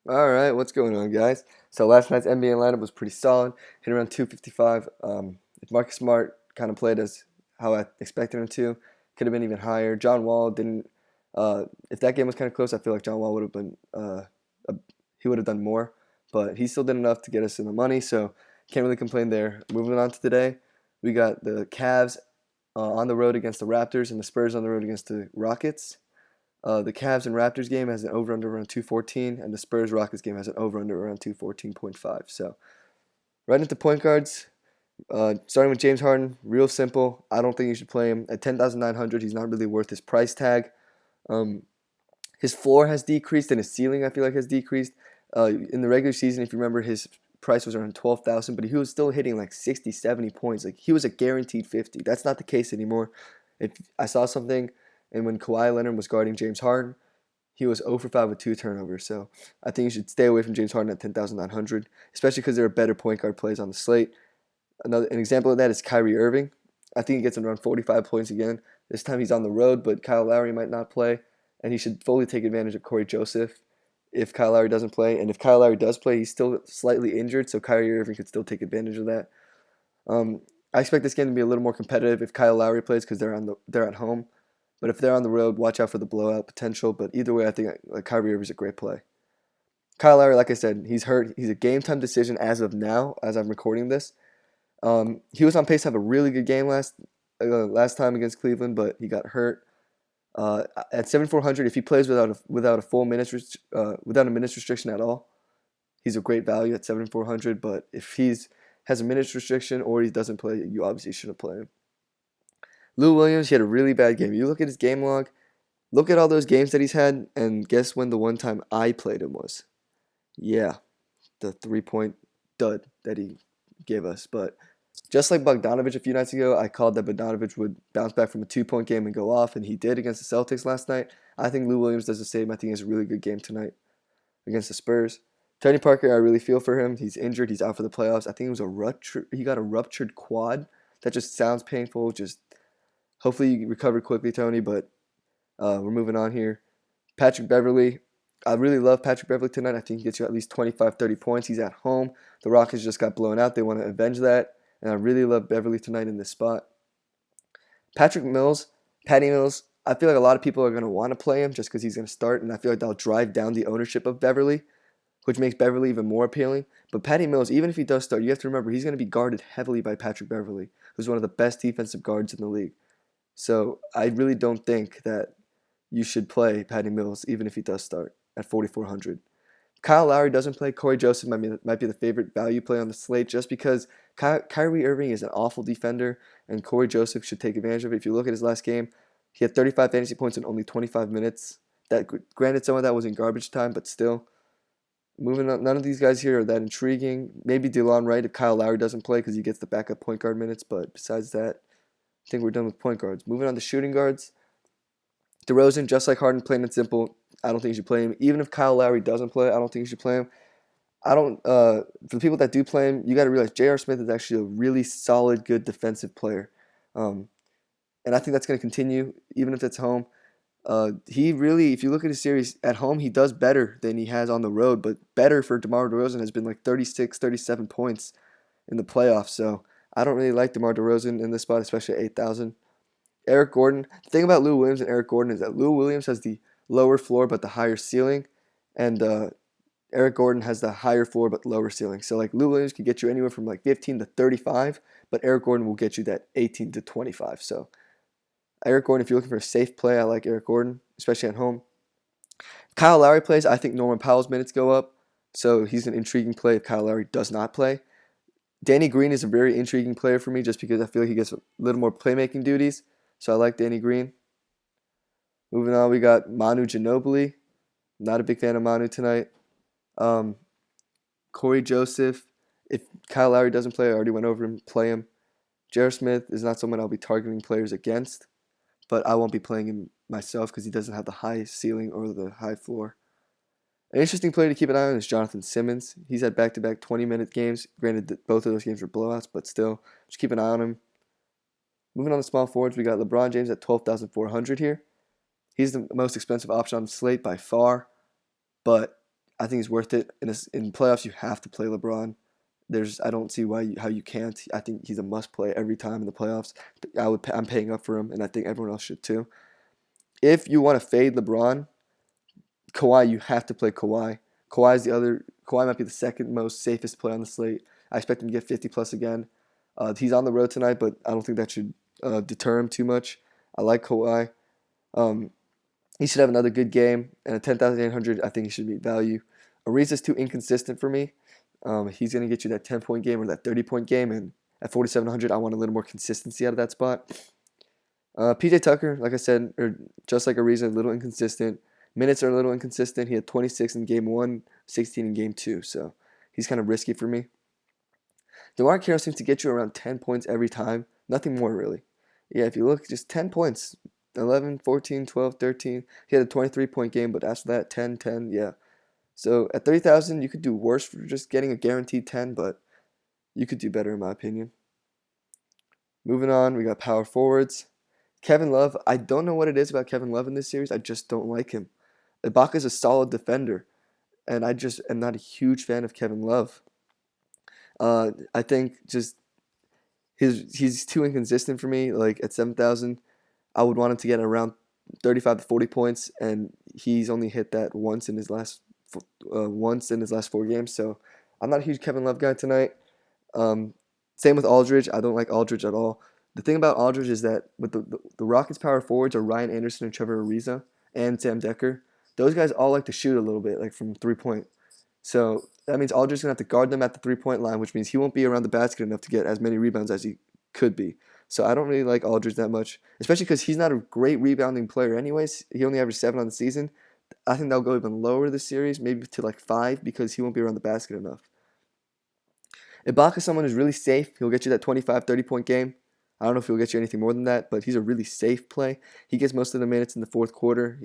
All right, what's going on, guys? So last night's NBA lineup was pretty solid, hit around 255. If Marcus Smart kind of played as how I expected him to, could have been even higher. John Wall didn't. If that game was kind of close, I feel like John Wall would have been. A, he would have done more, but he still did enough to get us in the money. So can't really complain there. Moving on to today, we got the Cavs on the road against the Raptors and the Spurs on the road against the Rockets. The Cavs and Raptors game has an over-under around 214, and the Spurs-Rockets game has an over-under around 214.5. So right into point guards, starting with James Harden, real simple. I don't think you should play him at 10,900. He's not really worth his price tag. Um, his floor has decreased, and his ceiling I feel like has decreased. In the regular season, if you remember, his price was around 12,000, but he was still hitting like 60, 70 points. Like he was a guaranteed 50. That's not the case anymore. If I saw something, and when Kawhi Leonard was guarding James Harden, he was 0 for 5 with 2 turnovers. So I think you should stay away from James Harden at 10,900, especially because there are better point guard plays on the slate. An example of that is Kyrie Irving. I think he gets around 45 points again. This time he's on the road, but Kyle Lowry might not play, and he should fully take advantage of Corey Joseph if Kyle Lowry doesn't play. And if Kyle Lowry does play, he's still slightly injured, so Kyrie Irving could still take advantage of that. Um, I expect this game to be a little more competitive if Kyle Lowry plays because they're at home. But if they're on the road, watch out for the blowout potential. But either way, I think Kyrie Irving is a great play. Kyle Lowry, like I said, he's hurt. He's a game time decision as of now, as I'm recording this. He was on pace to have a really good game last time against Cleveland, but he got hurt. At 7,400, if he plays without a full without a minutes restriction at all, he's a great value at 7,400. But if he's has a minutes restriction or he doesn't play, you obviously shouldn't play him. Lou Williams, he had a really bad game. You look at his game log, look at all those games that he's had, and guess when the one time I played him was? Yeah, the 3-point dud that he gave us. But just like Bogdanovich a few nights ago, I called that Bogdanovich would bounce back from a 2-point game and go off, and he did against the Celtics last night. I think Lou Williams does the same. I think he has a really good game tonight against the Spurs. Tony Parker, I really feel for him. He's injured. He's out for the playoffs. I think it was a rupture. He got a ruptured quad. That just sounds painful. Just hopefully you recover quickly, Tony. But we're moving on here. Patrick Beverly. I really love Patrick Beverly tonight. I think he gets you at least 25, 30 points. He's at home. The Rockets just got blown out. They want to avenge that. And I really love Beverly tonight in this spot. Patrick Mills, Patty Mills, I feel like a lot of people are going to want to play him just because he's going to start. And I feel like that'll drive down the ownership of Beverly, which makes Beverly even more appealing. But Patty Mills, even if he does start, you have to remember he's going to be guarded heavily by Patrick Beverly, who's one of the best defensive guards in the league. So I really don't think that you should play Patty Mills, even if he does start at 4,400. Kyle Lowry doesn't play. Corey Joseph might be the favorite value play on the slate just because Kyrie Irving is an awful defender, and Corey Joseph should take advantage of it. If you look at his last game, he had 35 fantasy points in only 25 minutes. That granted, some of that was in garbage time, but still. Moving on, none of these guys here are that intriguing. Maybe DeLon Wright if Kyle Lowry doesn't play because he gets the backup point guard minutes, but besides that, I think we're done with point guards. Moving on to shooting guards. DeRozan, just like Harden, plain and simple. I don't think you should play him. Even if Kyle Lowry doesn't play, I don't think you should play him. I don't. For the people that do play him, you got to realize J.R. Smith is actually a really solid, good defensive player, and I think that's going to continue even if it's home. He really, if you look at his series at home, he does better than he has on the road. But better for DeMar DeRozan has been like 36, 37 points in the playoffs. So I don't really like DeMar DeRozan in this spot, especially at 8,000. Eric Gordon. The thing about Lou Williams and Eric Gordon is that Lou Williams has the lower floor but the higher ceiling, and Eric Gordon has the higher floor but lower ceiling. So like Lou Williams could get you anywhere from like 15 to 35, but Eric Gordon will get you that 18 to 25. So Eric Gordon, if you're looking for a safe play, I like Eric Gordon, especially at home. If Kyle Lowry plays, I think Norman Powell's minutes go up, so he's an intriguing play if Kyle Lowry does not play. Danny Green is a very intriguing player for me just because I feel like he gets a little more playmaking duties. So I like Danny Green. Moving on, we got Manu Ginobili. Not a big fan of Manu tonight. Um, Corey Joseph. If Kyle Lowry doesn't play, I already went over him. Play him. J.R. Smith is not someone I'll be targeting players against, but I won't be playing him myself because he doesn't have the high ceiling or the high floor. An interesting player to keep an eye on is Jonathan Simmons. He's had back-to-back 20-minute games. Granted, that both of those games were blowouts, but still, just keep an eye on him. Moving on to small forwards, we got LeBron James at 12,400 here. He's the most expensive option on the slate by far, but I think he's worth it. In playoffs, you have to play LeBron. I don't see how you can't. I think he's a must play every time in the playoffs. I'm paying up for him, and I think everyone else should too. If you want to fade LeBron, Kawhi, you have to play Kawhi. Kawhi might be the second most safest play on the slate. I expect him to get 50 plus again. He's on the road tonight, but I don't think that should deter him too much. I like Kawhi. Um, he should have another good game, and at 10,800, I think he should be value. Ariza's too inconsistent for me. He's going to get you that 10-point game or that 30-point game, and at 4,700, I want a little more consistency out of that spot. PJ Tucker, like I said, just like Ariza, a little inconsistent. Minutes are a little inconsistent. He had 26 in game 1, 16 in game 2, so he's kind of risky for me. DeMar Carroll seems to get you around 10 points every time. Nothing more, really. Yeah, if you look, just 10 points. 11, 14, 12, 13. He had a 23-point game, but after that, 10, 10, yeah. So at 30,000, you could do worse for just getting a guaranteed 10, but you could do better in my opinion. Moving on, we got power forwards. Kevin Love, I don't know what it is about Kevin Love in this series. I just don't like him. Ibaka's a solid defender, and I just am not a huge fan of Kevin Love. I think just he's too inconsistent for me. Like at 7,000, I would want him to get around 35 to 40 points, and he's only hit that once in his last 4 games. So I'm not a huge Kevin Love guy tonight. Same with Aldridge. I don't like Aldridge at all. The thing about Aldridge is that with the Rockets' power forwards are Ryan Anderson and Trevor Ariza and Sam Decker. Those guys all like to shoot a little bit, like from 3-point. So that means Aldridge's going to have to guard them at the 3-point line, which means he won't be around the basket enough to get as many rebounds as he could be. So I don't really like Aldridge that much, especially because he's not a great rebounding player anyways. He only averaged 7 on the season. I think they'll go even lower this series, maybe to like 5, because he won't be around the basket enough. Ibaka's someone who's really safe. He'll get you that 25, 30-point game. I don't know if he'll get you anything more than that, but he's a really safe play. He gets most of the minutes in the fourth quarter.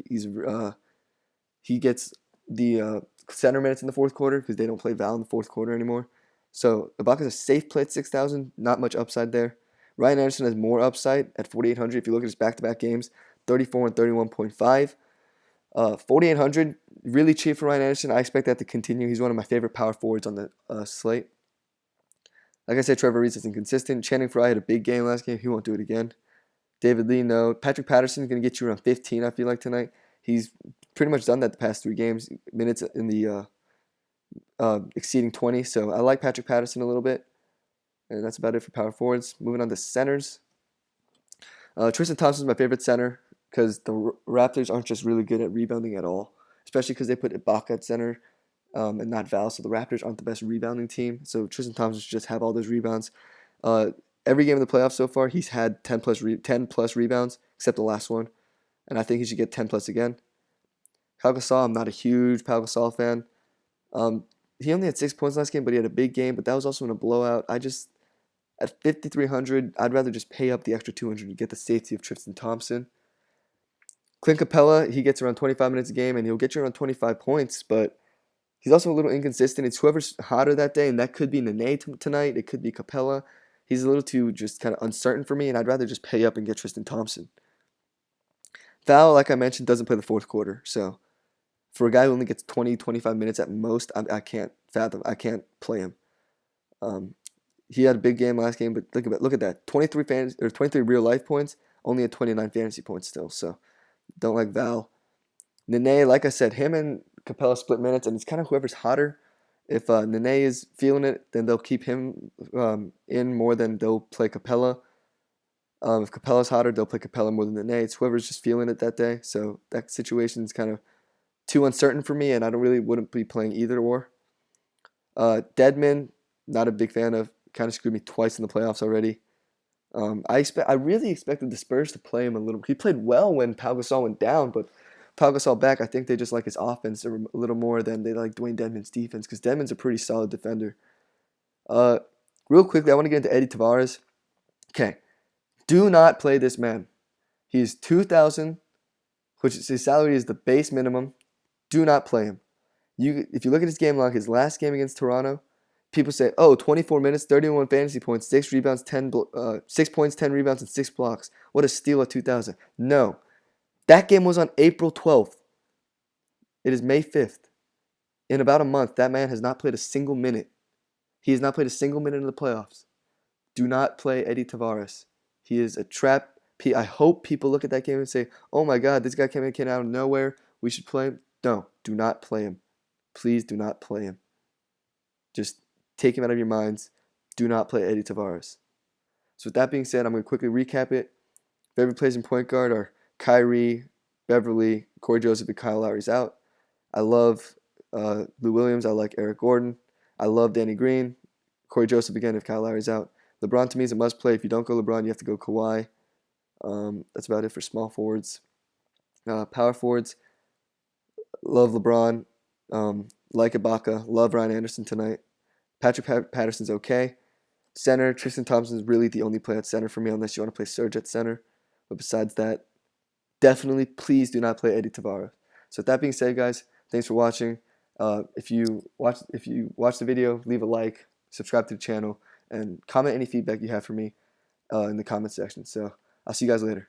He gets the center minutes in the fourth quarter because they don't play Val in the fourth quarter anymore. So Ibaka's a safe play at 6,000. Not much upside there. Ryan Anderson has more upside at 4,800. If you look at his back-to-back games, 34 and 31.5. 4,800, really cheap for Ryan Anderson. I expect that to continue. He's one of my favorite power forwards on the slate. Like I said, Trevor Ariza is inconsistent. Channing Frye had a big game last game. He won't do it again. David Lee, no. Patrick Patterson is going to get you around 15, I feel like, tonight. He's pretty much done that the past 3 games. Minutes in the exceeding 20. So I like Patrick Patterson a little bit. And that's about it for power forwards. Moving on to centers. Tristan Thompson is my favorite center because the Raptors aren't just really good at rebounding at all, especially because they put Ibaka at center and not Val. So the Raptors aren't the best rebounding team. So Tristan Thompson should just have all those rebounds. Every game in the playoffs so far, he's had 10 plus rebounds, except the last one. And I think he should get 10 plus again. Pau Gasol, I'm not a huge Pau Gasol fan. He only had 6 points last game, but he had a big game. But that was also in a blowout. At 5,300, I'd rather just pay up the extra 200 to get the safety of Tristan Thompson. Clint Capella, he gets around 25 minutes a game, and he'll get you around 25 points, but he's also a little inconsistent. It's whoever's hotter that day, and that could be Nene tonight. It could be Capella. He's a little too just kind of uncertain for me, and I'd rather just pay up and get Tristan Thompson. Val, like I mentioned, doesn't play the fourth quarter, so for a guy who only gets 20, 25 minutes at most, I can't fathom. I can't play him. He had a big game last game, but look at that. 23 real life points, only at 29 fantasy points still. So don't like Val. Nene, like I said, him and Capella split minutes, and it's kind of whoever's hotter. If Nene is feeling it, then they'll keep him in more than they'll play Capella. If Capella's hotter, they'll play Capella more than Nene. It's whoever's just feeling it that day. So that situation is kind of too uncertain for me, and I wouldn't be playing either or. Deadman, not a big fan of. Kind of screwed me twice in the playoffs already. I really expected the Spurs to play him a little. He played well when Pau Gasol went down, but Pau Gasol back, I think they just like his offense a little more than they like Dwayne Dedmon's defense, because Dedmon's a pretty solid defender. Real quickly, I want to get into Eddie Tavares. Okay, do not play this man. He's 2,000, which his salary is the base minimum. Do not play him. If you look at his game log, his last game against Toronto, people say, 24 minutes, 31 fantasy points, 6 rebounds, 6 points, 10 rebounds, and 6 blocks. What a steal at 2,000. No. That game was on April 12th. It is May 5th. In about a month, that man has not played a single minute. He has not played a single minute in the playoffs. Do not play Eddie Tavares. He is a trap. I hope people look at that game and say, oh my God, this guy came out of nowhere. We should play him. No, do not play him. Please do not play him. Just take him out of your minds. Do not play Eddie Tavares. So with that being said, I'm going to quickly recap it. Favorite players in point guard are Kyrie, Beverly, Corey Joseph, and Kyle Lowry's out. I love Lou Williams. I like Eric Gordon. I love Danny Green. Corey Joseph again if Kyle Lowry's out. LeBron to me is a must play. If you don't go LeBron, you have to go Kawhi. That's about it for small forwards. Power forwards, love LeBron. Like Ibaka. Love Ryan Anderson tonight. Patrick Patterson's okay. Center, Tristan Thompson is really the only play at center for me unless you want to play Serge at center. But besides that, definitely please do not play Eddie Tavares. So with that being said, guys, thanks for watching. If you watch the video, leave a like, subscribe to the channel, and comment any feedback you have for me in the comment section. So I'll see you guys later.